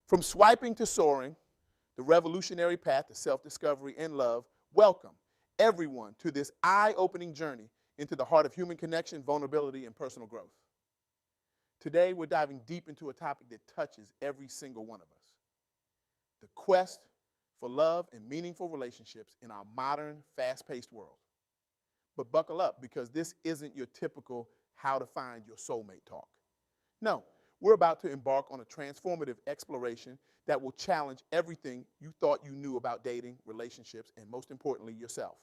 From swiping to soaring, the revolutionary path to self-discovery and love, welcome everyone to this eye-opening journey into the heart of human connection, vulnerability, and personal growth. Today, we're diving deep into a topic that touches every single one of us: the quest for love and meaningful relationships in our modern, fast-paced world. But buckle up, because this isn't your typical how to find your soulmate talk. No, we're about to embark on a transformative exploration that will challenge everything you thought you knew about dating, relationships, and most importantly, yourself.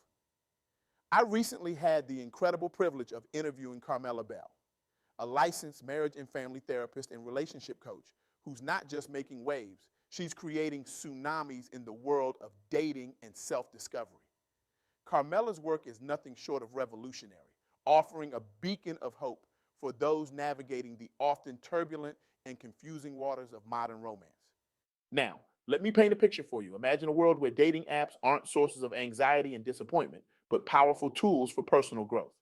I recently had the incredible privilege of interviewing Carmella Bell, a licensed marriage and family therapist and relationship coach who's not just making waves, she's creating tsunamis in the world of dating and self-discovery. Carmella's work is nothing short of revolutionary, offering a beacon of hope for those navigating the often turbulent and confusing waters of modern romance. Now, let me paint a picture for you. Imagine a world where dating apps aren't sources of anxiety and disappointment, but powerful tools for personal growth.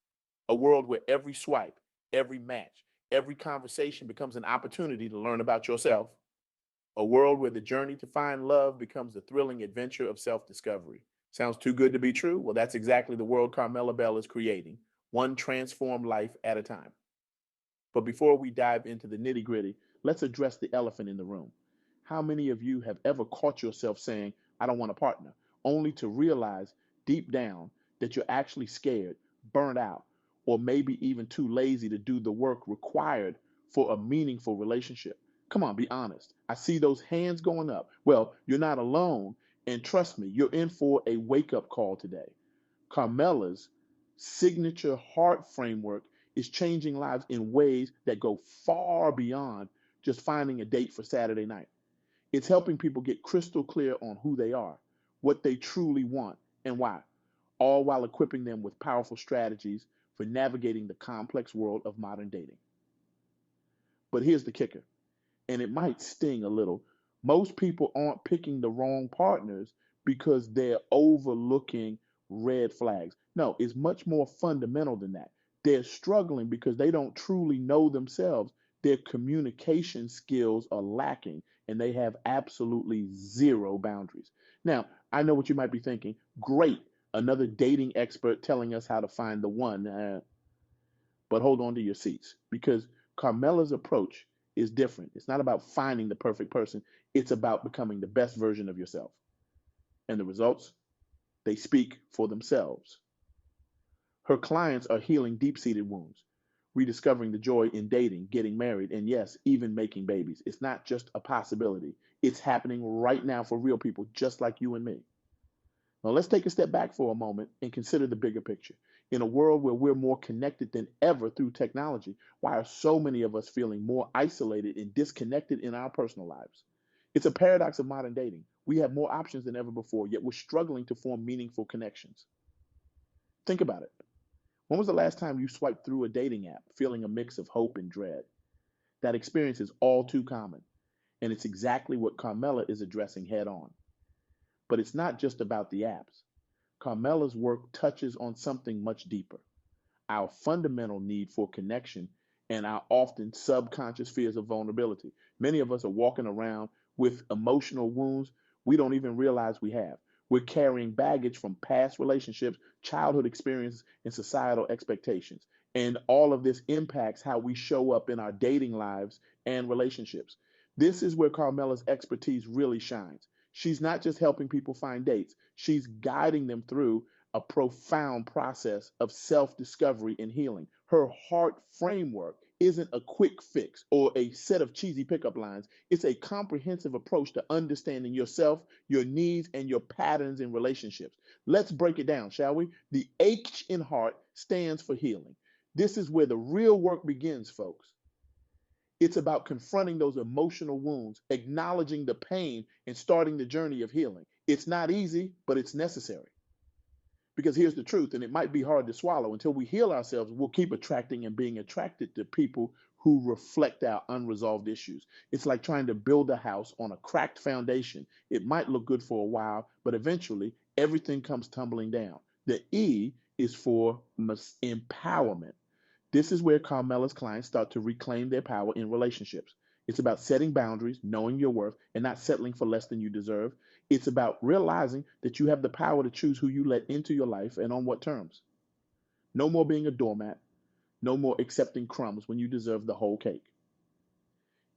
A world where every swipe, every match, every conversation becomes an opportunity to learn about yourself. A world where the journey to find love becomes a thrilling adventure of self-discovery. Sounds too good to be true? Well, that's exactly the world Carmella Bell is creating, one transformed life at a time. But before we dive into the nitty-gritty, let's address the elephant in the room. How many of you have ever caught yourself saying, "I don't want a partner," only to realize deep down that you're actually scared, burnt out, or maybe even too lazy to do the work required for a meaningful relationship? Come on, be honest. I see those hands going up. Well, you're not alone, and trust me, you're in for a wake-up call today. Carmella's signature H.E.A.R.T framework is changing lives in ways that go far beyond just finding a date for Saturday night. It's helping people get crystal clear on who they are, what they truly want, and why, all while equipping them with powerful strategies for navigating the complex world of modern dating. But here's the kicker, and it might sting a little. Most people aren't picking the wrong partners because they're overlooking red flags. No, it's much more fundamental than that. They're struggling because they don't truly know themselves. Their communication skills are lacking, and they have absolutely zero boundaries. Now, I know what you might be thinking. Great, another dating expert telling us how to find the one. But hold on to your seats, because Carmella's approach is different. It's not about finding the perfect person. It's about becoming the best version of yourself. And the results, they speak for themselves. Her clients are healing deep-seated wounds, rediscovering the joy in dating, getting married, and yes, even making babies. It's not just a possibility. It's happening right now for real people just like you and me. Now, let's take a step back for a moment and consider the bigger picture. In a world where we're more connected than ever through technology, why are so many of us feeling more isolated and disconnected in our personal lives? It's a paradox of modern dating. We have more options than ever before, yet we're struggling to form meaningful connections. Think about it. When was the last time you swiped through a dating app feeling a mix of hope and dread? That experience is all too common, and it's exactly what Carmella is addressing head on. But it's not just about the apps. Carmella's work touches on something much deeper: our fundamental need for connection and our often subconscious fears of vulnerability. Many of us are walking around with emotional wounds we don't even realize we have. We're carrying baggage from past relationships, childhood experiences, and societal expectations. And all of this impacts how we show up in our dating lives and relationships. This is where Carmella's expertise really shines. She's not just helping people find dates, she's guiding them through a profound process of self-discovery and healing. Her H.E.A.R.T framework isn't a quick fix or a set of cheesy pickup lines. It's a comprehensive approach to understanding yourself, your needs, and your patterns in relationships. Let's break it down, shall we? The H in H.E.A.R.T stands for healing. This is where the real work begins, folks. It's about confronting those emotional wounds, acknowledging the pain, and starting the journey of healing. It's not easy, but it's necessary. Because here's the truth, and it might be hard to swallow. Until we heal ourselves, we'll keep attracting and being attracted to people who reflect our unresolved issues. It's like trying to build a house on a cracked foundation. It might look good for a while, but eventually everything comes tumbling down. The E is for empowerment. This is where Carmella's clients start to reclaim their power in relationships. It's about setting boundaries, knowing your worth, and not settling for less than you deserve. It's about realizing that you have the power to choose who you let into your life and on what terms. No more being a doormat. No more accepting crumbs when you deserve the whole cake.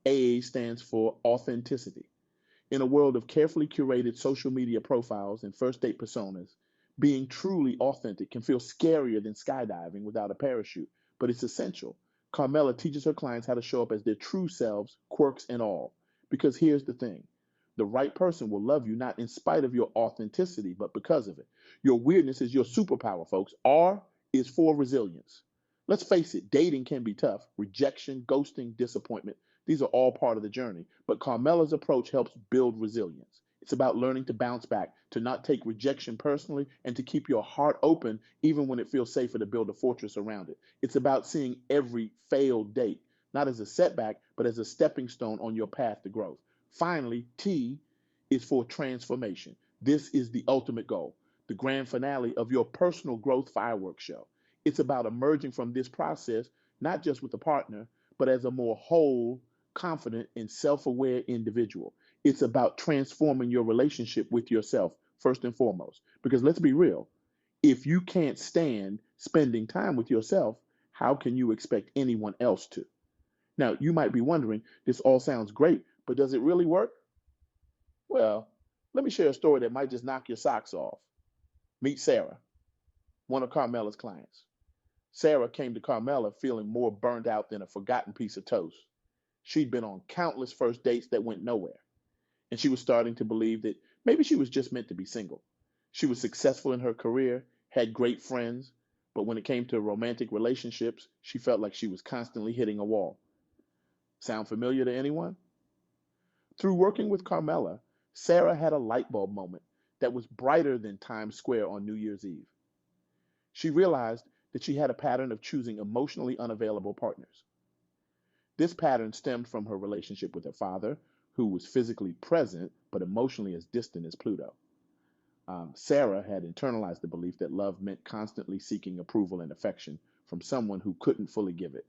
AA stands for authenticity. In a world of carefully curated social media profiles and first date personas, being truly authentic can feel scarier than skydiving without a parachute, but it's essential. Carmella teaches her clients how to show up as their true selves, quirks and all. Because here's the thing, the right person will love you not in spite of your authenticity, but because of it. Your weirdness is your superpower, folks. R is for resilience. Let's face it, dating can be tough. Rejection, ghosting, disappointment. These are all part of the journey. But Carmella's approach helps build resilience. It's about learning to bounce back, to not take rejection personally, and to keep your heart open even when it feels safer to build a fortress around it. It's about seeing every failed date, not as a setback, but as a stepping stone on your path to growth. Finally, T is for transformation. This is the ultimate goal, the grand finale of your personal growth fireworks show. It's about emerging from this process, not just with a partner, but as a more whole, confident, and self aware individual. It's about transforming your relationship with yourself, first and foremost. Because let's be real, if you can't stand spending time with yourself, how can you expect anyone else to? Now, you might be wondering, this all sounds great, but does it really work? Well, let me share a story that might just knock your socks off. Meet Sarah, one of Carmella's clients. Sarah came to Carmella feeling more burned out than a forgotten piece of toast. She'd been on countless first dates that went nowhere, and she was starting to believe that maybe she was just meant to be single. She was successful in her career, had great friends, but when it came to romantic relationships, she felt like she was constantly hitting a wall. Sound familiar to anyone? Through working with Carmella, Sarah had a light bulb moment that was brighter than Times Square on New Year's Eve. She realized that she had a pattern of choosing emotionally unavailable partners. This pattern stemmed from her relationship with her father, who was physically present but emotionally as distant as Pluto. Sarah had internalized the belief that love meant constantly seeking approval and affection from someone who couldn't fully give it.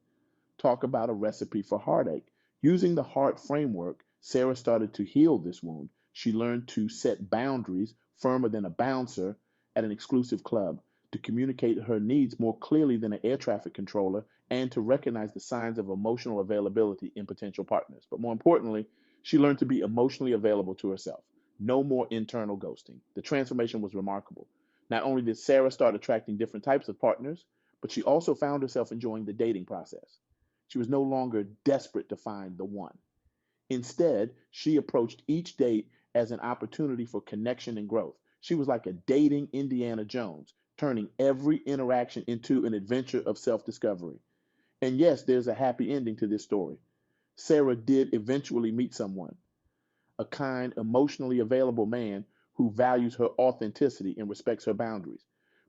Talk about a recipe for heartache. Using the H.E.A.R.T framework, Sarah started to heal this wound. She learned to set boundaries firmer than a bouncer at an exclusive club, to communicate her needs more clearly than an air traffic controller, and to recognize the signs of emotional availability in potential partners. But more importantly, she learned to be emotionally available to herself. No more internal ghosting. The transformation was remarkable. Not only did Sarah start attracting different types of partners, but she also found herself enjoying the dating process. She was no longer desperate to find the one. Instead, she approached each date as an opportunity for connection and growth. She was like a dating Indiana Jones, turning every interaction into an adventure of self discovery. And yes, there's a happy ending to this story. Sarah did eventually meet someone, a kind, emotionally available man who values her authenticity and respects her boundaries.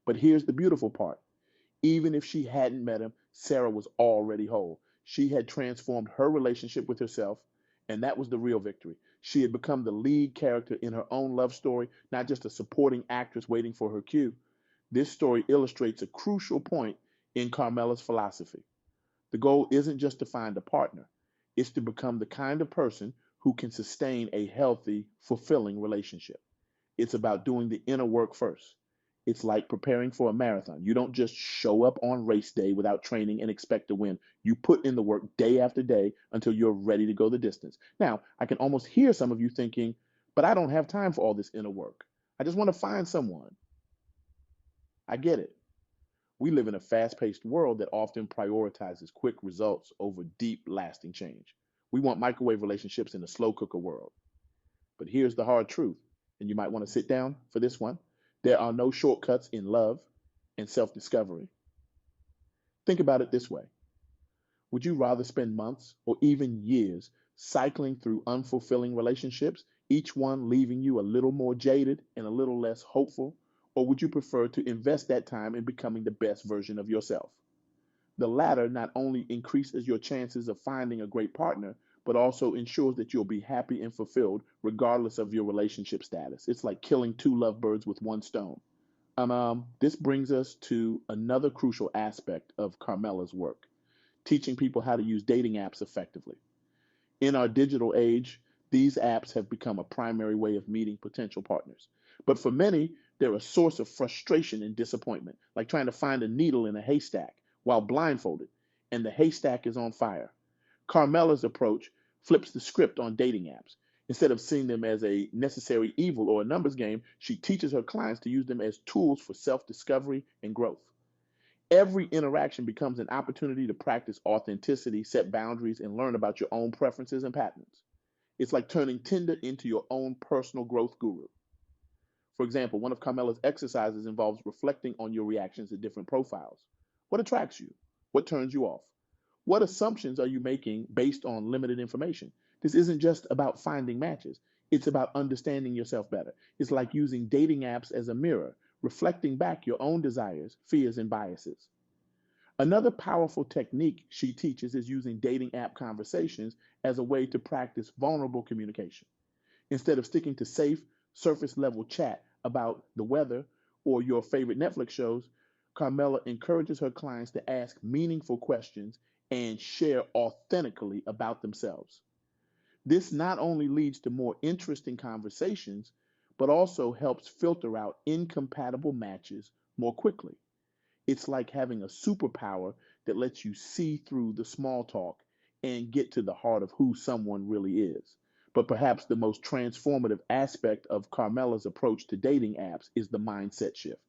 But here's the beautiful part. Even if she hadn't met him, Sarah was already whole. She had transformed her relationship with herself, and that was the real victory. She had become the lead character in her own love story, not just a supporting actress waiting for her cue. This story illustrates a crucial point in Carmella's philosophy. The goal isn't just to find a partner, it's to become the kind of person who can sustain a healthy, fulfilling relationship. It's about doing the inner work first. It's like preparing for a marathon. You don't just show up on race day without training and expect to win. You put in the work day after day until you're ready to go the distance. Now, I can almost hear some of you thinking, but I don't have time for all this inner work. I just want to find someone. I get it. We live in a fast paced world that often prioritizes quick results over deep, lasting change. We want microwave relationships in a slow cooker world. But here's the hard truth, and you might want to sit down for this one. There are no shortcuts in love and self discovery. Think about it this way. Would you rather spend months or even years cycling through unfulfilling relationships, each one leaving you a little more jaded and a little less hopeful? Or would you prefer to invest that time in becoming the best version of yourself? The latter not only increases your chances of finding a great partner, but also ensures that you'll be happy and fulfilled regardless of your relationship status. It's like killing two lovebirds with one stone. This brings us to another crucial aspect of Carmella's work, teaching people how to use dating apps effectively. In our digital age, these apps have become a primary way of meeting potential partners. But for many, they're a source of frustration and disappointment, like trying to find a needle in a haystack while blindfolded, and the haystack is on fire. Carmella's approach flips the script on dating apps. Instead of seeing them as a necessary evil or a numbers game, she teaches her clients to use them as tools for self discovery and growth. Every interaction becomes an opportunity to practice authenticity, set boundaries, and learn about your own preferences and patterns. It's like turning Tinder into your own personal growth guru. For example, one of Carmella's exercises involves reflecting on your reactions to different profiles. What attracts you? What turns you off? What assumptions are you making based on limited information? This isn't just about finding matches, it's about understanding yourself better. It's like using dating apps as a mirror, reflecting back your own desires, fears, and biases. Another powerful technique she teaches is using dating app conversations as a way to practice vulnerable communication. Instead of sticking to safe, surface level chat about the weather or your favorite Netflix shows, Carmella encourages her clients to ask meaningful questions and share authentically about themselves. This not only leads to more interesting conversations, but also helps filter out incompatible matches more quickly. It's like having a superpower that lets you see through the small talk and get to the heart of who someone really is. But perhaps the most transformative aspect of Carmella's approach to dating apps is the mindset shift.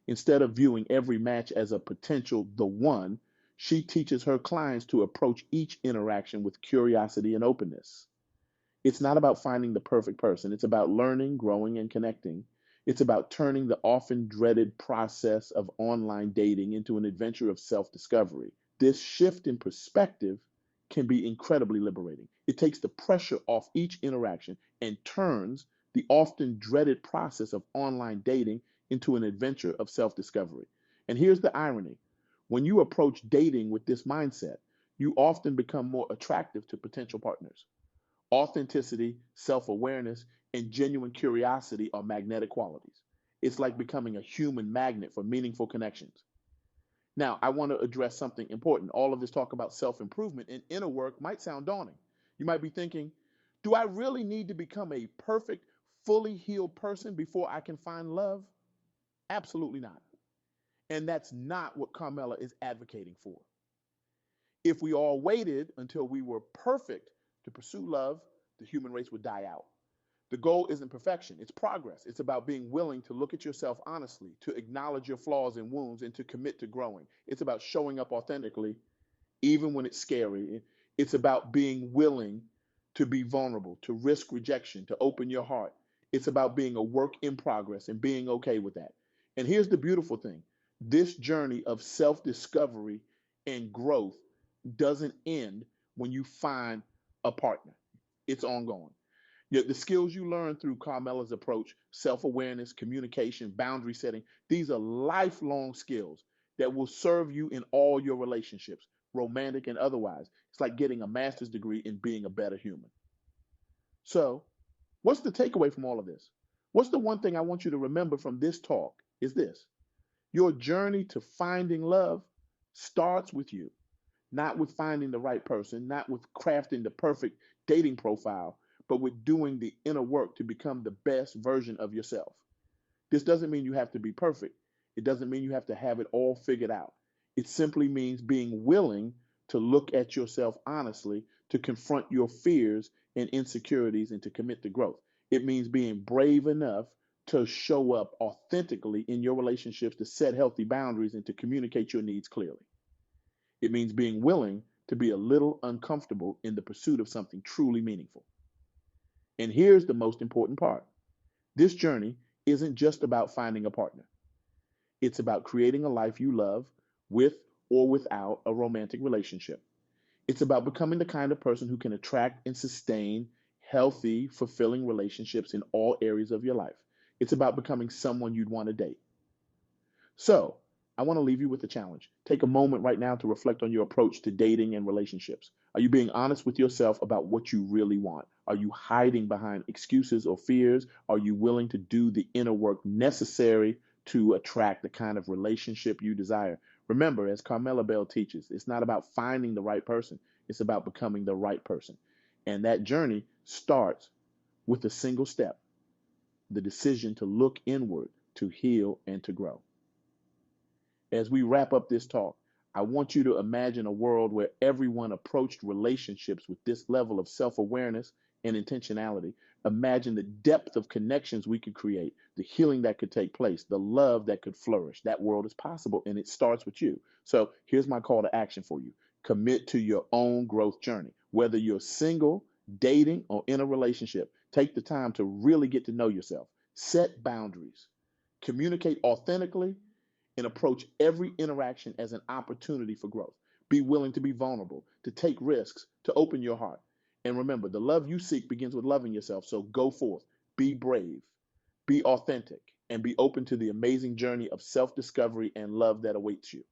Instead of viewing every match as a potential the one, she teaches her clients to approach each interaction with curiosity and openness. It's not about finding the perfect person. It's about learning, growing, and connecting. It's about turning the often dreaded process of online dating into an adventure of self discovery. This shift in perspective can be incredibly liberating. It takes the pressure off each interaction and turns the often dreaded process of online dating into an adventure of self discovery. And here's the irony: when you approach dating with this mindset, you often become more attractive to potential partners. Authenticity, self awareness, and genuine curiosity are magnetic qualities. It's like becoming a human magnet for meaningful connections. Now, I want to address something important. All of this talk about self improvement and inner work might sound daunting. You might be thinking, do I really need to become a perfect, fully healed person before I can find love? Absolutely not. And that's not what Carmella is advocating for. If we all waited until we were perfect to pursue love, the human race would die out. The goal isn't perfection, it's progress. It's about being willing to look at yourself honestly, to acknowledge your flaws and wounds, and to commit to growing. It's about showing up authentically, even when it's scary. It's about being willing to be vulnerable, to risk rejection, to open your heart. It's about being a work in progress and being okay with that. And here's the beautiful thing: this journey of self discovery and growth doesn't end when you find a partner, it's ongoing. Yet the skills you learn through Carmella's approach, self awareness, communication, boundary setting, these are lifelong skills that will serve you in all your relationships, romantic and otherwise. It's like getting a master's degree in being a better human. So, what's the takeaway from all of this? What's the one thing I want you to remember from this talk is this: your journey to finding love starts with you, not with finding the right person, not with crafting the perfect dating profile, but with doing the inner work to become the best version of yourself. This doesn't mean you have to be perfect. It doesn't mean you have to have it all figured out. It simply means being willing to look at yourself honestly, to confront your fears and insecurities, and to commit to growth. It means being brave enough to show up authentically in your relationships, to set healthy boundaries, and to communicate your needs clearly. It means being willing to be a little uncomfortable in the pursuit of something truly meaningful. And here's the most important part: this journey isn't just about finding a partner, it's about creating a life you love with or without a romantic relationship. It's about becoming the kind of person who can attract and sustain healthy, fulfilling relationships in all areas of your life. It's about becoming someone you'd want to date. So, I want to leave you with a challenge. Take a moment right now to reflect on your approach to dating and relationships. Are you being honest with yourself about what you really want? Are you hiding behind excuses or fears? Are you willing to do the inner work necessary to attract the kind of relationship you desire? Remember, as Carmella Bell teaches, it's not about finding the right person, it's about becoming the right person. And that journey starts with a single step, the decision to look inward, to heal, and to grow. As we wrap up this talk, I want you to imagine a world where everyone approached relationships with this level of self awareness and intentionality. Imagine the depth of connections we could create, the healing that could take place, the love that could flourish. That world is possible, and it starts with you. So here's my call to action for you: commit to your own growth journey. Whether you're single, dating, or in a relationship, take the time to really get to know yourself, set boundaries, communicate authentically, and approach every interaction as an opportunity for growth. Be willing to be vulnerable, to take risks, to open your heart. And remember, the love you seek begins with loving yourself. So go forth, be brave, be authentic, and be open to the amazing journey of self discovery and love that awaits you.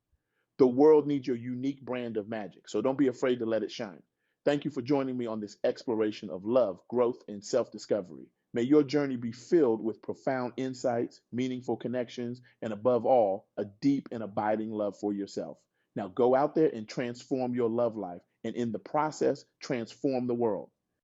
The world needs your unique brand of magic, so don't be afraid to let it shine. Thank you for joining me on this exploration of love, growth, and self discovery. May your journey be filled with profound insights, meaningful connections, and above all, a deep and abiding love for yourself. Now go out there and transform your love life, and in the process, transform the world.